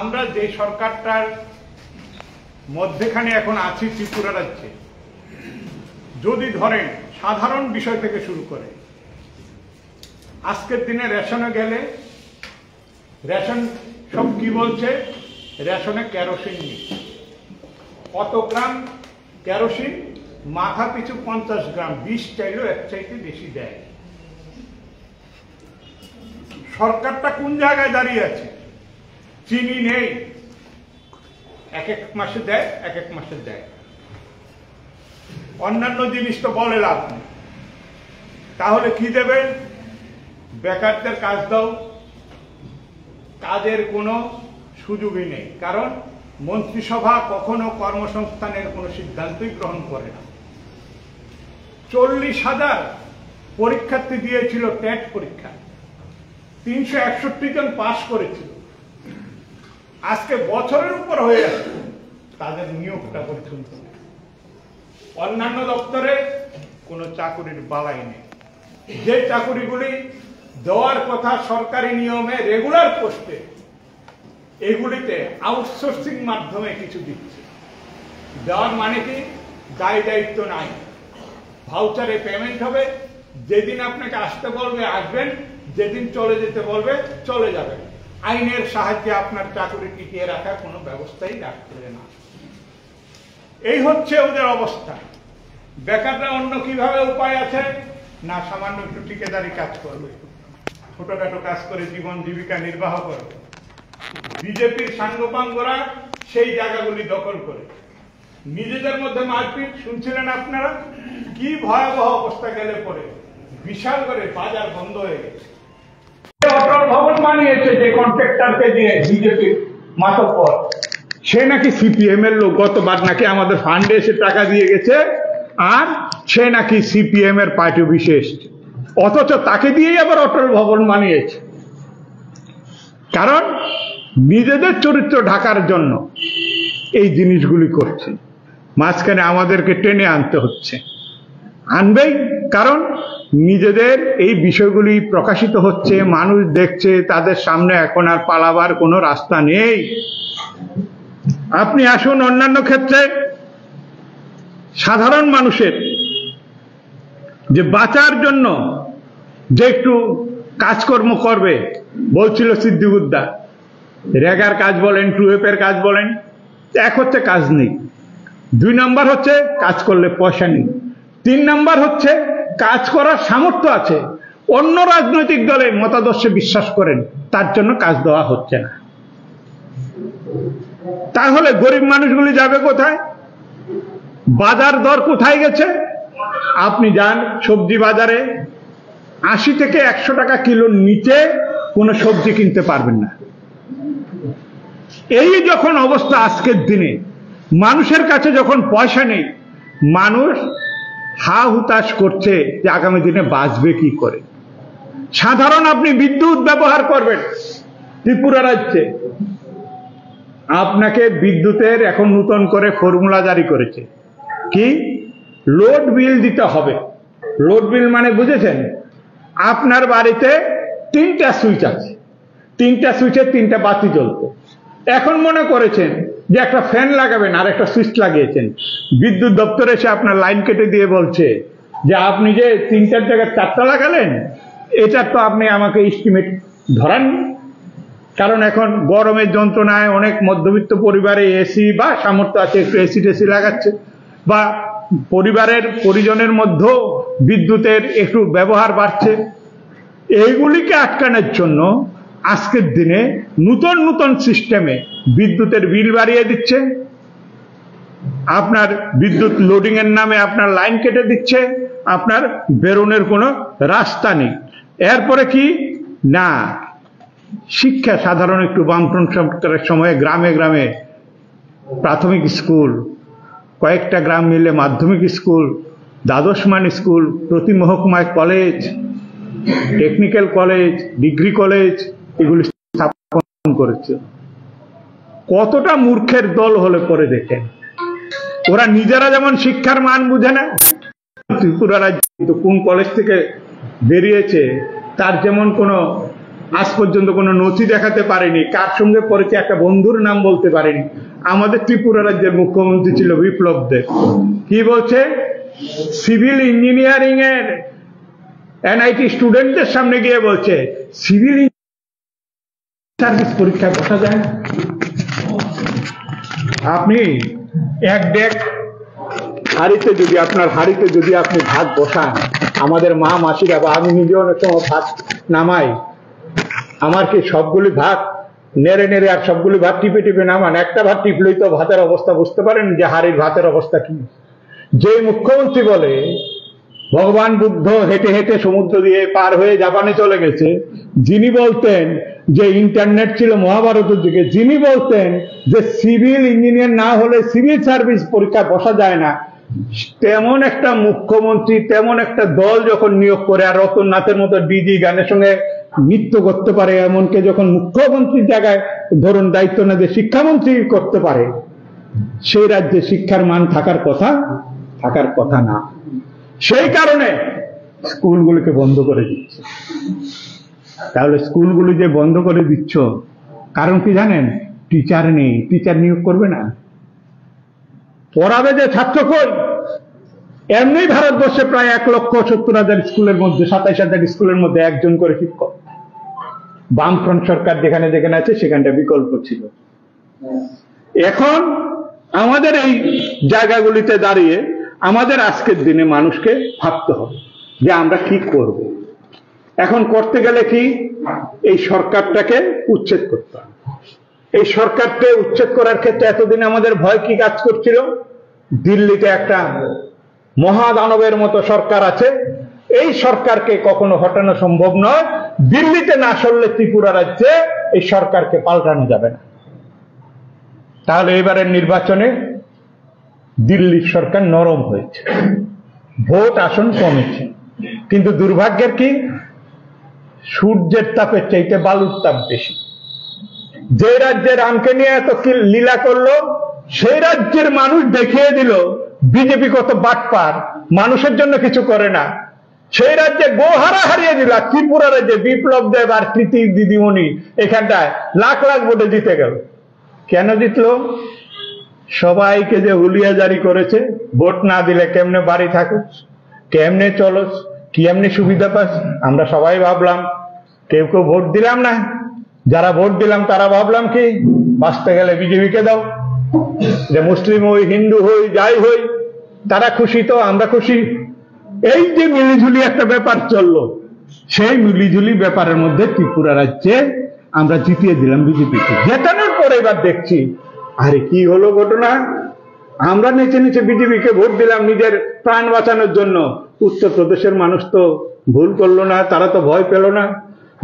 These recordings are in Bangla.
আমরা যে সরকারটার মধ্যেখানে এখন আছি ত্রিপুরা রাজ্যে, যদি ধরেন সাধারণ বিষয় থেকে শুরু করে আজকের দিনে রেশনে গেলে রেশন সব কি বলছে, রেশনে কেরোসিন নেই। কত গ্রাম কেরোসিন? মাথা পিছু 50 গ্রাম, 20 চাইলেও এক চাইতে বেশি দেয়। সরকারটা কোন জায়গায় দাঁড়িয়ে আছে? চিনি নেই, এক এক মাসে দেয়, এক এক মাসে দেয়। অন্যান্য জিনিস তো বলে লাভ নেই। তাহলে কি দেবে? বেকারদের কাজ দাও, কাজের কোনো সুযোগই নেই। কারণ মন্ত্রিসভা কখনো কর্মসংস্থানের কোনো সিদ্ধান্তই গ্রহণ করে না। 40,000 পরীক্ষার্থী দিয়েছিল টেট পরীক্ষা, 361 জন পাশ করেছিল। আজকে বছরের উপর হয়ে আছে তাদের নিয়োগটা পর্যন্ত। অন্যান্য দপ্তরে কোনো চাকুরির বালাই নেই। যে চাকুরিগুলি দেওয়ার কথা সরকারি নিয়মে রেগুলার পোস্টে, এগুলিতে আউটসোর্সিং মাধ্যমে কিছু দিচ্ছে। দেওয়ার মানে কি? দায় দায়িত্ব নাই। ভাউচারে পেমেন্ট হবে, যেদিন আপনাকে আসতে বলবে আসবেন, যেদিন চলে যেতে বলবে চলে যাবেন। আইনের সাহায্যে আপনার চাকরি টিকিয়ে রাখার কোনো ব্যবস্থাই রাখছে না। এই হচ্ছে ওদের অবস্থা। বেকাররা অন্য কিভাবে উপায় আছে? না, সামান্য একটু ঠিকাদারি কাজ করবে, ছোটখাটো কাজ করে জীবন জীবিকা নির্বাহ করবে। বিজেপির সাঙ্গপাঙ্গরা সেই জায়গাগুলি দখল করে নিজেদের মধ্যে মারপিট শুনছিলেন আপনারা। কি ভয়াবহ অবস্থা গেলে পরে বিশাল করে বাজার বন্ধ হয়ে গেছে। অটল ভবন বানিয়েছে যে কন্ট্রাক্টরকে দিয়ে বিজেপির মাতব্বর, সে নাকি সিপিএম এর লোক। গতবার নাকি আমাদের ফান্ডে এসে টাকা দিয়ে গেছে, আর সে নাকি সিপিএম এর পার্টি বিশেষ, অথচ তাকে দিয়েই আবার অটল ভবন বানিয়েছে। কারণ নিজেদের চরিত্র ঢাকার জন্য এই জিনিসগুলি করছে। মাঝখানে আমাদেরকে টেনে আনতে হচ্ছে, আনবেই। কারণ নিজেদের এই বিষয়গুলি প্রকাশিত হচ্ছে, মানুষ দেখছে, তাদের সামনে এখন আর পালাবার কোনো রাস্তা নেই। আপনি আসুন অন্যান্য ক্ষেত্রে সাধারণ মানুষের যে বাঁচার জন্য যে একটু কাজকর্ম করবে বলছিল সিদ্দিকুদ্দা, রেগার কাজ বলেন, টুয়েপের কাজ বলেন, এক হচ্ছে কাজ নেই, 2 নাম্বার হচ্ছে কাজ করলে পয়সা নেই, 3 নাম্বার হচ্ছে কাজ করার সামর্থ্য আছে, অন্য রাজনৈতিক দলের মতাদর্শে বিশ্বাস করেন, তার জন্য কাজ দেওয়া হচ্ছে না। তাহলে গরিব মানুষগুলি যাবে কোথায়? বাজার দর কোথায় গেছে? আপনি যান সবজি বাজারে, 80 থেকে 100 টাকা কিলোর নিচে কোনো সবজি কিনতে পারবেন না। এই যখন অবস্থা আজকের দিনে, মানুষের কাছে যখন পয়সা নেই, মানুষ হা হুতাশ করছে যে আগামী দিনে বাঁচবে কি করে। সাধারণ আপনি বিদ্যুৎ ব্যবহার করবেন ত্রিপুরা রাজ্যে, আপনাকে বিদ্যুতের এখন নতুন করে ফর্মুলা জারি করেছে। কি? লোড বিল দিতে হবে। লোড বিল মানে বুঝেছেন? আপনার বাড়িতে 3টা সুইচ আছে, 3টা সুইচে 3টা বাতি জ্বলতো। এখন মনে করেছেন যে একটা ফ্যান লাগাবেন, আর একটা সুইচ লাগিয়েছেন। বিদ্যুৎ দপ্তরে এসে আপনার লাইন কেটে দিয়ে বলছে যে আপনি যে 3টার জায়গায় 4টা লাগালেন, এটা তো আপনি আমাকে এস্টিমেট ধরাননি। কারণ এখন গরমের যন্ত্রণায় অনেক মধ্যবিত্ত পরিবারে এসি বা সামর্থ্য আছে একটু এসি টেসি লাগাচ্ছে, বা পরিবারের পরিজনের মধ্যেও বিদ্যুতের একটু ব্যবহার বাড়ছে। এইগুলিকে আটকানোর জন্য আজকের দিনে নতুন নতুন সিস্টেমে বিদ্যুতের বিল বাড়িয়ে দিচ্ছে, আপনার বিদ্যুৎ লোডিং এর নামে আপনার লাইন কেটে দিচ্ছে, আপনার বেরোনোর কোনো রাস্তা নেই। এরপরে কি না, শিক্ষা সাধারণ একটু বামফ্রন্ট সরকারের সময়ে গ্রামে গ্রামে প্রাথমিক স্কুল, কয়েকটা গ্রাম মিলে মাধ্যমিক স্কুল, দ্বাদশমান স্কুল, প্রতি মহকুমায় college, technical college, degree college, এগুলি স্থাপন করেছে। কতটা মূর্খের দল হলে পরে দেখেন। ওরা নিজেরা যেমন শিক্ষার মান বুঝে না, ত্রিপুরা রাজ্য কোন কলেজ থেকে বেরিয়েছে তার যেমন কোনো আজ পর্যন্ত কোনো নথি দেখাতে পারেনি, কার সঙ্গে পড়েছে একটা বন্ধুর নাম বলতে পারেনি। আমাদের ত্রিপুরা রাজ্যের মুখ্যমন্ত্রী ছিল বিপ্লব দেব, কি বলছে, সিভিল ইঞ্জিনিয়ারিং এর এনআইটি স্টুডেন্টদের সামনে গিয়ে বলছে সিভিল সার্ভিস পরীক্ষায় বসা যায় না। আপনি এক ডেক হাড়িতে যদি আপনার হাড়িতে যদি আপনি ভাত বসান, আমাদের মা মাসিরা বা আমি নিজে অনেক সময় ভাত নামাই, আমার কি সবগুলি ভাত নেড়ে নেড়ে আর সবগুলি ভাত টিপে টিপে নামান? একটা ভাত টিপলেই তো ভাতের অবস্থা বুঝতে পারেন যে হাড়ির ভাতের অবস্থা কি। যে মুখ্যমন্ত্রী বলে ভগবান বুদ্ধ হেঁটে হেঁটে সমুদ্র দিয়ে পার হয়ে জাপানে চলে গেছে, যিনি বলতেন যে ইন্টারনেট ছিল মহাভারতের দিকে, যিনি বলতেন যে সিভিল ইঞ্জিনিয়ার না হলে সিভিল সার্ভিস পরীক্ষা বসা যায় না, তেমন একটা মুখ্যমন্ত্রী, তেমন একটা দল যখন নিয়োগ করে, আর রতননাথের মতো ডিজি গানের সঙ্গে নৃত্য করতে পারে, এমনকি যখন মুখ্যমন্ত্রীর জায়গায় ধরুন দায়িত্ব না যে শিক্ষামন্ত্রী করতে পারে, সেই রাজ্যে শিক্ষার মান থাকার কথা না। সেই কারণে স্কুলগুলিকে বন্ধ করে দিচ্ছে। তাহলে স্কুলগুলি যে বন্ধ করে দিচ্ছ, কারণ কি জানেন? টিচার নেই, টিচার নিয়োগ করবে না, পড়াবে যে ছাত্র কই? এমনি ভারতবর্ষে প্রায় 1,70,000 স্কুলের মধ্যে 27,000 স্কুলের মধ্যে একজন করে শিক্ষক। বামফ্রন্ট সরকার যেখানে যেখানে আছে সেখানটা বিকল্প ছিল। এখন আমাদের এই জায়গাগুলিতে দাঁড়িয়ে আমাদের আজকের দিনে মানুষকে ভাবতে হবে যে আমরা কি করব। এখন করতে গেলে কি, এই সরকারটাকে উচ্ছেদ করতে হবে। এই সরকারকে উচ্ছেদ করার ক্ষেত্রে এতদিন আমাদের ভয় কি কাজ করছিল? দিল্লিতে একটা মহাদানবের মতো সরকার আছে, এই সরকারকে কখনো হটানো সম্ভব নয়। দিল্লিতে না সরলে ত্রিপুরা রাজ্যে এই সরকারকে পাল্টানো যাবে না। তাহলে এবারের নির্বাচনে দিল্লির সরকার নরম হয়েছে, ভোট আসন কমেছে, কিন্তু দুর্ভাগ্যের কি, সূর্যের তাপের চাইতে বালুর তাপ বেশি। যে রাজ্যে রামকে নিয়ে এত লীলা করলো, সেই রাজ্যের মানুষ দেখিয়ে দিল বিজেপি কত বাটপার, মানুষের জন্য কিছু করে না। সেই রাজ্যে গোহারা হারিয়ে দিল। ত্রিপুরা রাজ্যে বিপ্লব দেব আর কৃতি দিদিমণি এখানটায় লাখ লাখ ভোটে জিতে গেল। কেন জিতলো? সবাইকে যে হুলিয়া জারি করেছে, ভোট না দিলে কেমনে বাড়ি থাকুস, কেমনে চলস, কি এমনি সুবিধা পাস, আমরা সবাই ভাবলাম। কেউ কেউ ভোট দিলাম না, যারা ভোট দিলাম তারা ভাবলাম কি, বাঁচতে গেলে বিজেপিকে দাও, যে মুসলিম হই হিন্দু হই যাই হই তারা খুশি তো আমরা খুশি। এই যে মিলিঝুলি একটা ব্যাপার চললো, সেই মিলিঝুলি ব্যাপারের মধ্যে ত্রিপুরা রাজ্যে আমরা জিতিয়ে দিলাম বিজেপিকে। জেতানোর পরে এবার দেখছি আরে কি হলো ঘটনা, আমরা নিচে নিচে বিজেপিকে ভোট দিলাম নিজের প্রাণ বাঁচানোর জন্য। উত্তরপ্রদেশের মানুষ তো ভুল করলো না, তারা তো ভয় পেল না।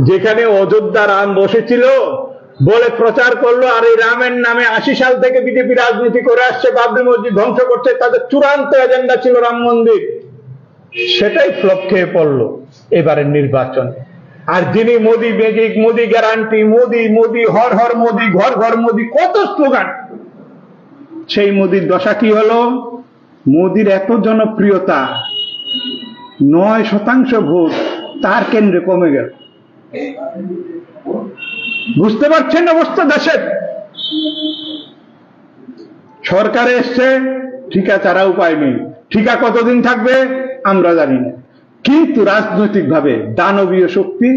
যেখানে অযোধ্যা রাম বসেছিল বলে প্রচার করলো, আর এই রামের নামে 80 সাল থেকে বিজেপি রাজনীতি করে আসছে, বাবরি মসজিদ ধ্বংস করছে, তাদের চূড়ান্ত এজেন্ডা ছিল রাম মন্দির, সেটাই ফ্লপ খেয়ে পড়লো এবারের নির্বাচন। আর যিনি মোদি ম্যাজিক, মোদি গ্যারান্টি, মোদি মোদি হর হর মোদি, ঘর ঘর মোদি, কত স্লোগান, সেই মোদির দশা কি হলো? মোদির এত জনপ্রিয়তা, 9% ভোট তার কেন্দ্রে কমে গেল। বুঝতে পারছেন অবস্থা দেশের? সরকারে এসছে, ঠিকা ছাড়া উপায় নেই, ঠিকা কতদিন থাকবে আমরা জানি না, কিন্তু রাজনৈতিক ভাবে দানবীয় শক্তি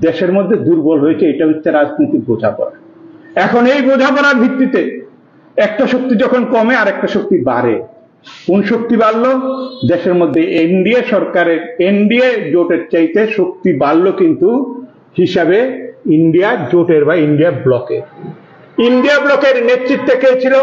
দেশের মধ্যে দুর্বল হয়েছে। এটা হচ্ছে রাজনৈতিক বোঝাপড়া। এখন এই বোঝাপড়ার ভিত্তিতে একটা শক্তি যখন কমে আর একটা শক্তি বাড়ে। কোন শক্তি বাড়লো? দেশের মধ্যে এনডিএ সরকারের, এনডিএ জোটের চাইতে শক্তি বাড়লো কিন্তু হিসাবে ইন্ডিয়া জোটের বা ইন্ডিয়া ব্লকের। ইন্ডিয়া ব্লকের নেতৃত্বে কে ছিল?